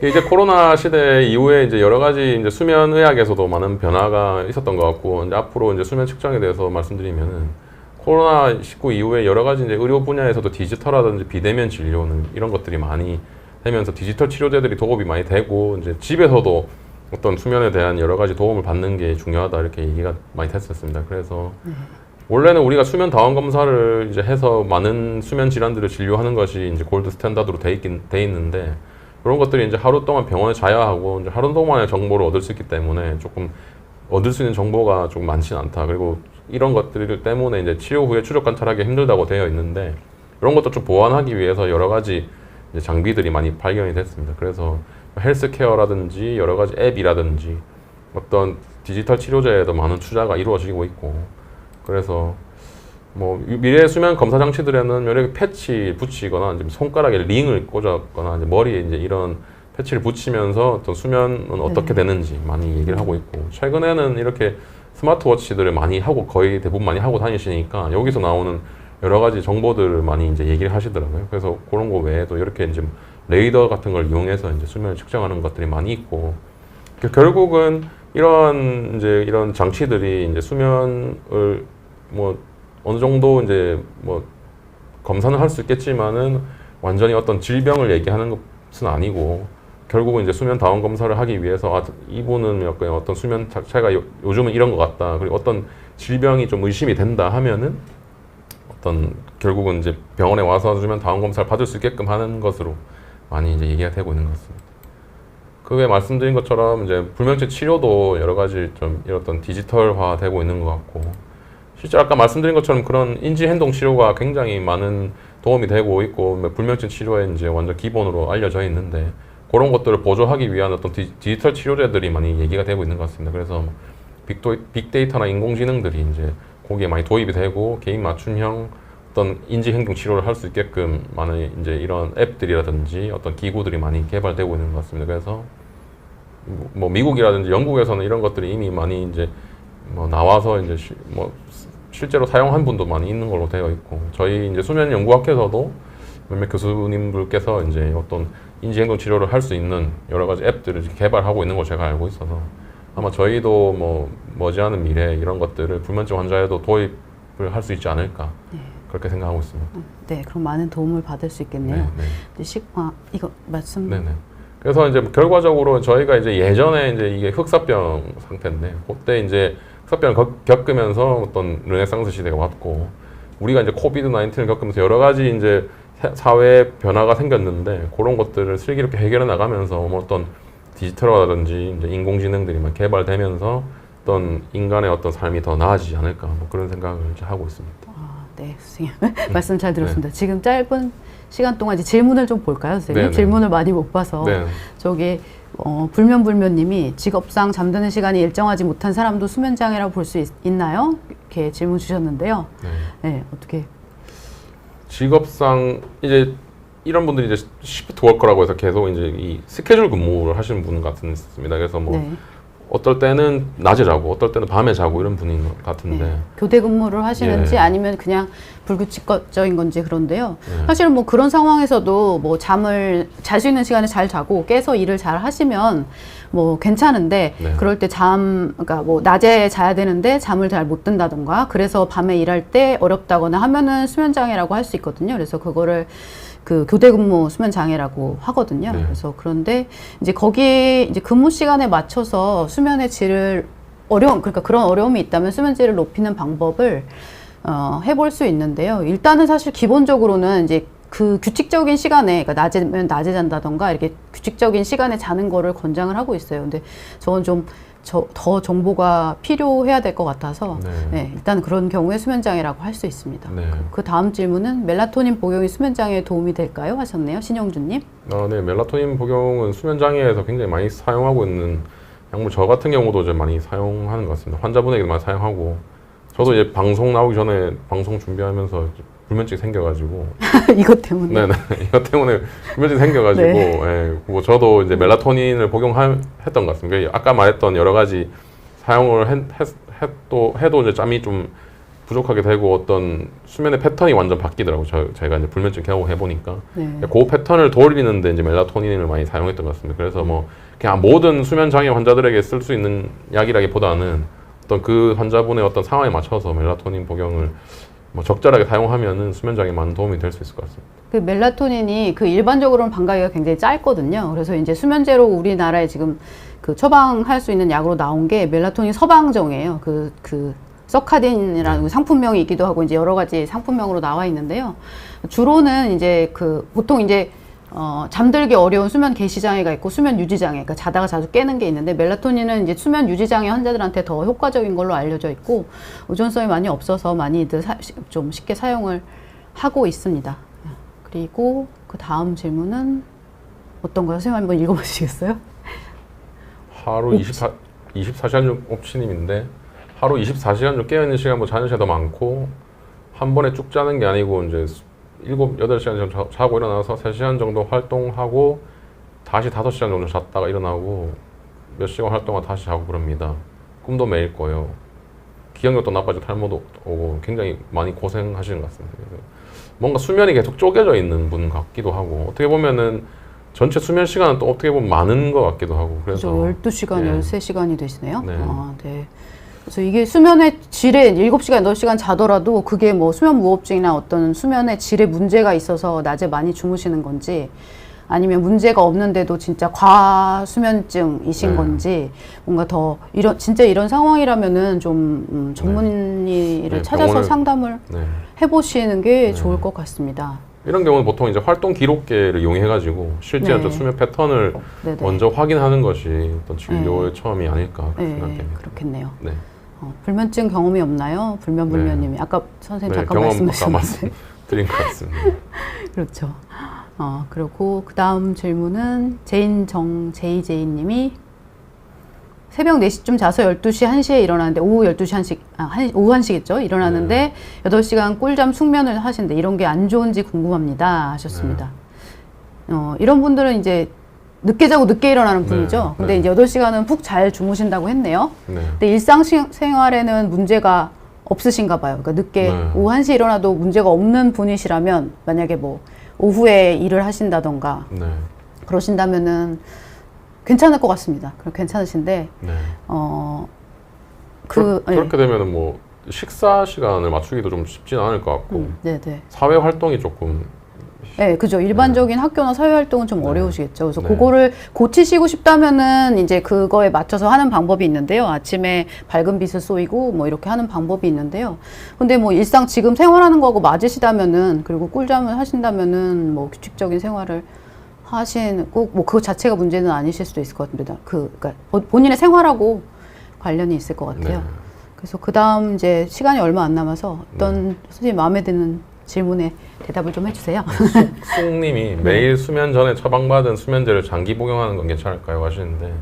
이제 코로나 시대 이후에 이제 여러 가지 이제 수면 의학에서도 많은 변화가 있었던 것 같고, 이제 앞으로 이제 수면 측정에 대해서 말씀드리면은 코로나19 이후에 여러 가지 이제 의료 분야에서도 디지털이라든지 비대면 진료는 이런 것들이 많이 되면서 디지털 치료제들이 도움이 많이 되고, 이제 집에서도 어떤 수면에 대한 여러 가지 도움을 받는 게 중요하다 이렇게 얘기가 많이 됐었습니다. 그래서 원래는 우리가 수면 다원 검사를 이제 해서 많은 수면 질환들을 진료하는 것이 이제 골드 스탠다드로 돼 있는데, 그런 것들이 이제 하루 동안 병원에 자야 하고 이제 하루 동안의 정보를 얻을 수 있기 때문에 조금 얻을 수 있는 정보가 좀 많지는 않다. 그리고 이런 것들 때문에 이제 치료 후에 추적 관찰하기 힘들다고 되어 있는데, 이런 것도 좀 보완하기 위해서 여러 가지 이제 장비들이 많이 발견이 됐습니다. 그래서 헬스케어라든지 여러 가지 앱이라든지 어떤 디지털 치료제에도 많은 투자가 이루어지고 있고, 그래서 뭐 미래 수면 검사 장치들에는 이렇게 패치 붙이거나 이제 손가락에 링을 꽂았거나 이제 머리에 이제 이런 패치를 붙이면서 어떤 수면은 어떻게 되는지 많이 얘기를 하고 있고, 최근에는 이렇게 스마트워치들을 많이 하고 거의 대부분 많이 하고 다니시니까 여기서 나오는 여러 가지 정보들을 많이 이제 얘기를 하시더라고요. 그래서 그런 거 외에도 이렇게 이제 레이더 같은 걸 이용해서 이제 수면을 측정하는 것들이 많이 있고, 결국은 이런 장치들이 이제 수면을 뭐 어느 정도 이제 뭐 검사는 할 수 있겠지만은 완전히 어떤 질병을 얘기하는 것은 아니고, 결국은 이제 수면 다원 검사를 하기 위해서 이분은 약간 어떤 수면 자체가 요즘은 이런 것 같다, 그리고 어떤 질병이 좀 의심이 된다 하면은 어떤 결국은 이제 병원에 와서 수면 다원 검사를 받을 수 있게끔 하는 것으로 많이 이제 얘기가 되고 있는 것 같습니다. 그 외에 말씀드린 것처럼 이제 불면증 치료도 여러 가지 좀 이런 디지털화 되고 있는 것 같고, 실제 아까 말씀드린 것처럼 그런 인지행동 치료가 굉장히 많은 도움이 되고 있고, 불면증 치료에 이제 완전 기본으로 알려져 있는데, 그런 것들을 보조하기 위한 어떤 디지털 치료제들이 많이 얘기가 되고 있는 것 같습니다. 그래서 빅데이터나 인공지능들이 이제 거기에 많이 도입이 되고, 개인 맞춤형 어떤 인지행동 치료를 할 수 있게끔 많은 이제 이런 앱들이라든지 어떤 기구들이 많이 개발되고 있는 것 같습니다. 그래서 뭐 미국이라든지 영국에서는 이런 것들이 이미 많이 이제 뭐 나와서 이제 실제로 사용한 분도 많이 있는 걸로 되어 있고, 저희 이제 수면 연구학회에서도 몇몇 교수님들께서 이제 어떤 인지행동 치료를 할 수 있는 여러 가지 앱들을 개발하고 있는 걸 제가 알고 있어서, 아마 저희도 뭐 머지않은 미래에 이런 것들을 불면증 환자에도 도입을 할 수 있지 않을까, 그렇게 생각하고 있습니다. 네, 그럼 많은 도움을 받을 수 있겠네요. 이거 말씀. 네네. 그래서 이제 결과적으로 저희가 이제 예전에 이제 이게 흑사병 상태인데, 그때 이제 흑사병을 겪으면서 어떤 르네상스 시대가 왔고, 우리가 이제 코비드-19을 겪으면서 여러 가지 이제 사회 변화가 생겼는데, 그런 것들을 슬기롭게 해결해 나가면서 어떤 디지털화라든지 이제 인공지능들이 막 개발되면서 어떤 인간의 어떤 삶이 더 나아지지 않을까, 뭐 그런 생각을 이제 하고 있습니다. 네, 선생님. 말씀 잘 들었습니다. 지금 짧은 시간 동안 이제 질문을 좀 볼까요, 선생님? 네네. 질문을 많이 못 봐서. 저기 불면불면님이 직업상 잠드는 시간이 일정하지 못한 사람도 수면장애라고 볼 수 있나요? 이렇게 질문 주셨는데요. 네, 어떻게? 직업상 이제 이런 분들이 이제 시프트 워커라고 해서 계속 이제 이 스케줄 근무를 하시는 분 같습니다. 그래서 뭐 어떨 때는 낮에 자고 어떨 때는 밤에 자고 이런 분인 것 같은데, 교대 근무를 하시는지 아니면 그냥 불규칙적인 건지. 그런데요. 사실 뭐 그런 상황에서도 뭐 잠을 잘 수 있는 시간에 잘 자고 깨서 일을 잘 하시면 뭐 괜찮은데, 그럴 때 그러니까 뭐 낮에 자야 되는데 잠을 잘 못 든다던가, 그래서 밤에 일할 때 어렵다거나 하면은 수면장애라고 할 수 있거든요. 그래서 그거를 그 교대 근무 수면 장애라고 하거든요. 그래서 그런데 이제 거기 이제 근무 시간에 맞춰서 수면의 질을 그러니까 그런 어려움이 있다면 수면 질을 높이는 방법을 해볼 수 있는데요. 일단은 사실 기본적으로는 이제 그 규칙적인 시간에, 그러니까 낮에면 낮에 잔다던가 이렇게 규칙적인 시간에 자는 거를 권장을 하고 있어요. 근데 저건 좀 더 정보가 필요해야 될 것 같아서 일단 그런 경우에 수면장애라고 할 수 있습니다. 그 다음 질문은 멜라토닌 복용이 수면장애에 도움이 될까요? 하셨네요. 신영준님. 네, 멜라토닌 복용은 수면장애에서 굉장히 많이 사용하고 있는 약물, 저 같은 경우도 이제 많이 사용하는 것 같습니다. 환자분에게도 많이 사용하고, 저도 이제 방송 나오기 전에 방송 준비하면서 불면증이 생겨가지고 이것 때문에? 네네. 이것 때문에 불면증이 생겨가지고, 뭐 저도 이제 멜라토닌을 복용했던 것 같습니다. 아까 말했던 여러 가지 사용을 해도 이제 잠이 좀 부족하게 되고 어떤 수면의 패턴이 완전 바뀌더라고요. 저희가 이제 불면증 경험해 보니까 네. 그 패턴을 돌리는데 이제 멜라토닌을 많이 사용했던 것 같습니다. 그래서 뭐 그냥 모든 수면 장애 환자들에게 쓸 수 있는 약이라기보다는 어떤 그 환자분의 어떤 상황에 맞춰서 멜라토닌 복용을 뭐 적절하게 사용하면은 수면 장애에 많은 도움이 될 수 있을 것 같습니다. 그 멜라토닌이 그 일반적으로는 방가기가 굉장히 짧거든요. 그래서 이제 수면제로 우리나라에 지금 그 처방할 수 있는 약으로 나온 게 멜라토닌 서방정이에요. 그 서카딘이라는 상품명이 있기도 하고 이제 여러 가지 상품명으로 나와 있는데요. 주로는 이제 그 보통 이제 잠들기 어려운 수면 개시 장애가 있고 수면 유지 장애, 그러니까 자다가 자주 깨는 게 있는데 멜라토닌은 이제 수면 유지 장애 환자들한테 더 효과적인 걸로 알려져 있고 의존성이 많이 없어서 많이들 좀 쉽게 사용을 하고 있습니다. 그리고 그 다음 질문은 어떤 거요? 선생님 한번 읽어보시겠어요? 하루 24시간 중 옵치님인데 하루 24시간 중 깨어있는 시간보다 자는 시간이 더 많고 한 번에 쭉 자는 게 아니고 이제 8시간 정도 자고 일어나서 3시간 정도 활동하고 다시 5시간 정도 잤다가 일어나고 몇 시간 활동하고 다시 자고 그럽니다. 꿈도 매일 꿔요. 기억력도 나빠지고 탈모도 오고 굉장히 많이 고생하시는 것 같습니다. 그래서 뭔가 수면이 계속 쪼개져 있는 분 같기도 하고 어떻게 보면은 전체 수면 시간은 또 어떻게 보면 많은 것 같기도 하고 그래서 12시간, 예. 13시간이 되시네요. 네. 네. 그래서 이게 수면의 질에 7시간, 8시간 자더라도 그게 뭐 수면 무호흡증이나 어떤 수면의 질에 문제가 있어서 낮에 많이 주무시는 건지 아니면 문제가 없는데도 진짜 과수면증이신 네. 건지 뭔가 더 진짜 이런 상황이라면은 좀 전문의를 네, 찾아서 병원을- 상담을 네. 해보시는 게 좋을 것 같습니다. 이런 경우는 보통 이제 활동 기록계를 이용해가지고 실제 네. 어떤 수면 패턴을 네네. 먼저 확인하는 것이 어떤 진료의 처음이 아닐까 네, 생각됩니다. 그렇겠네요. 네. 불면증 경험이 없나요? 불면불면님이 아까 선생님 잠깐 경험 아까 말씀하셨는데 말씀드린 것 같습니다. 그렇죠. 그리고 그 다음 질문은 제이제이님이 새벽 4시쯤 자서 12시, 1시에 일어나는데 오후 12시, 1시, 오후 1시겠죠? 일어나는데 8시간 꿀잠 숙면을 하시는데 이런 게 안 좋은지 궁금합니다 하셨습니다. 이런 분들은 이제 늦게 자고 늦게 일어나는 분이죠. 근데 네. 이제 8시간은 푹 잘 주무신다고 했네요. 네. 근데 일상생활에는 문제가 없으신가 봐요. 그러니까 늦게 네. 오후 1시에 일어나도 문제가 없는 분이시라면 만약에 뭐 오후에 일을 하신다던가 네. 그러신다면은 괜찮을 것 같습니다. 그럼 괜찮으신데 네. 네. 그렇게 되면은 뭐 식사 시간을 맞추기도 좀 쉽지는 않을 것 같고 네네. 사회 활동이 조금 네, 그죠. 일반적인 학교나 사회 활동은 좀 네. 어려우시겠죠. 그래서 네. 그거를 고치시고 싶다면은 이제 그거에 맞춰서 하는 방법이 있는데요. 아침에 밝은 빛을 쏘이고 뭐 이렇게 하는 방법이 있는데요. 근데 뭐 일상 지금 생활하는 거하고 맞으시다면은 그리고 꿀잠을 하신다면은 뭐 규칙적인 생활을 꼭 뭐 그거 자체가 문제는 아니실 수도 있을 것 같습니다. 그러니까 본인의 생활하고 관련이 있을 것 같아요. 네. 그래서 그 다음 이제 시간이 얼마 안 남아서 어떤 선생님 마음에 드는 질문에 대답을 좀 해주세요. 쑥님이 매일 수면 전에 처방받은 수면제를 장기 복용하는 건 괜찮을까요? 하시는데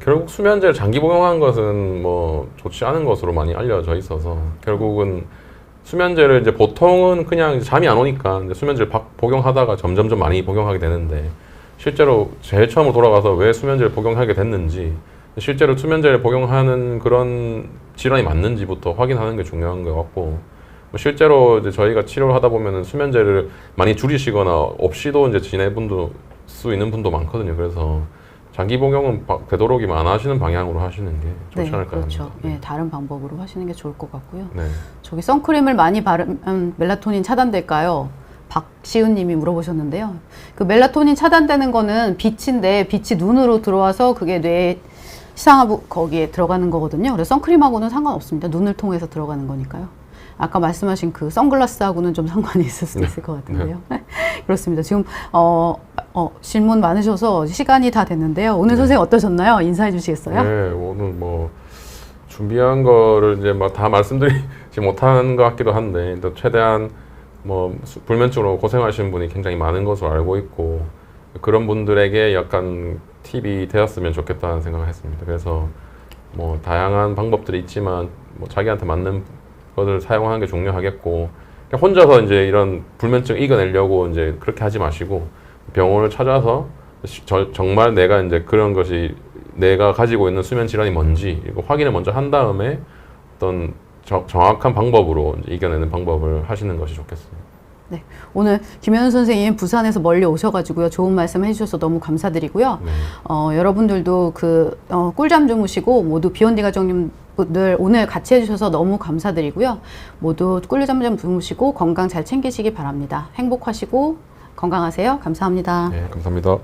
결국 수면제를 장기 복용하는 것은 뭐 좋지 않은 것으로 많이 알려져 있어서 결국은 수면제를 이제 보통은 그냥 이제 잠이 안 오니까 이제 수면제를 복용하다가 점점 많이 복용하게 되는데 실제로 제일 처음으로 돌아가서 왜 수면제를 복용하게 됐는지 실제로 수면제를 복용하는 그런 질환이 맞는지부터 확인하는 게 중요한 것 같고 뭐 실제로 이제 저희가 치료를 하다 보면은 수면제를 많이 줄이시거나 없이도 이제 지내분도 수 있는 분도 많거든요. 그래서 장기 복용은 되도록이면 안 하시는 방향으로 하시는 게 좋지 네, 않을까 그렇죠. 합니다. 네, 다른 방법으로 하시는 게 좋을 것 같고요. 네. 저기 선크림을 많이 바르면 멜라토닌 차단될까요? 박시은 님이 물어보셨는데요. 그 멜라토닌 차단되는 거는 빛인데 빛이 눈으로 들어와서 그게 뇌 시상하부 거기에 들어가는 거거든요. 그래서 선크림하고는 상관없습니다. 눈을 통해서 들어가는 거니까요. 아까 말씀하신 그 선글라스하고는 좀 상관이 있을 수도 있을 것 같은데요. 그렇습니다. 지금 질문 많으셔서 시간이 다 됐는데요. 오늘 선생님 어떠셨나요? 인사해 주시겠어요? 네, 오늘 뭐 준비한 거를 이제 막 다 말씀드리지 못하는 것 같기도 한데 또 최대한 뭐 불면증으로 고생하시는 분이 굉장히 많은 것으로 알고 있고 그런 분들에게 약간 팁이 되었으면 좋겠다는 생각을 했습니다. 그래서 뭐 다양한 방법들이 있지만 뭐 자기한테 맞는 것을 사용하는 게 중요하겠고 혼자서 이제 이런 불면증 이겨내려고 이제 그렇게 하지 마시고 병원을 찾아서 정말 내가 이제 그런 것이 내가 가지고 있는 수면 질환이 뭔지 이거 확인을 먼저 한 다음에 어떤 정확한 방법으로 이제 이겨내는 방법을 하시는 것이 좋겠습니다. 네, 오늘 김현우 선생님 부산에서 멀리 오셔가지고요. 좋은 말씀 해주셔서 너무 감사드리고요. 네. 여러분들도 꿀잠 주무시고 모두 비욘디 가족님들 오늘 같이 해주셔서 너무 감사드리고요. 모두 꿀잠 좀 주무시고 건강 잘 챙기시기 바랍니다. 행복하시고 건강하세요. 감사합니다. 네, 감사합니다.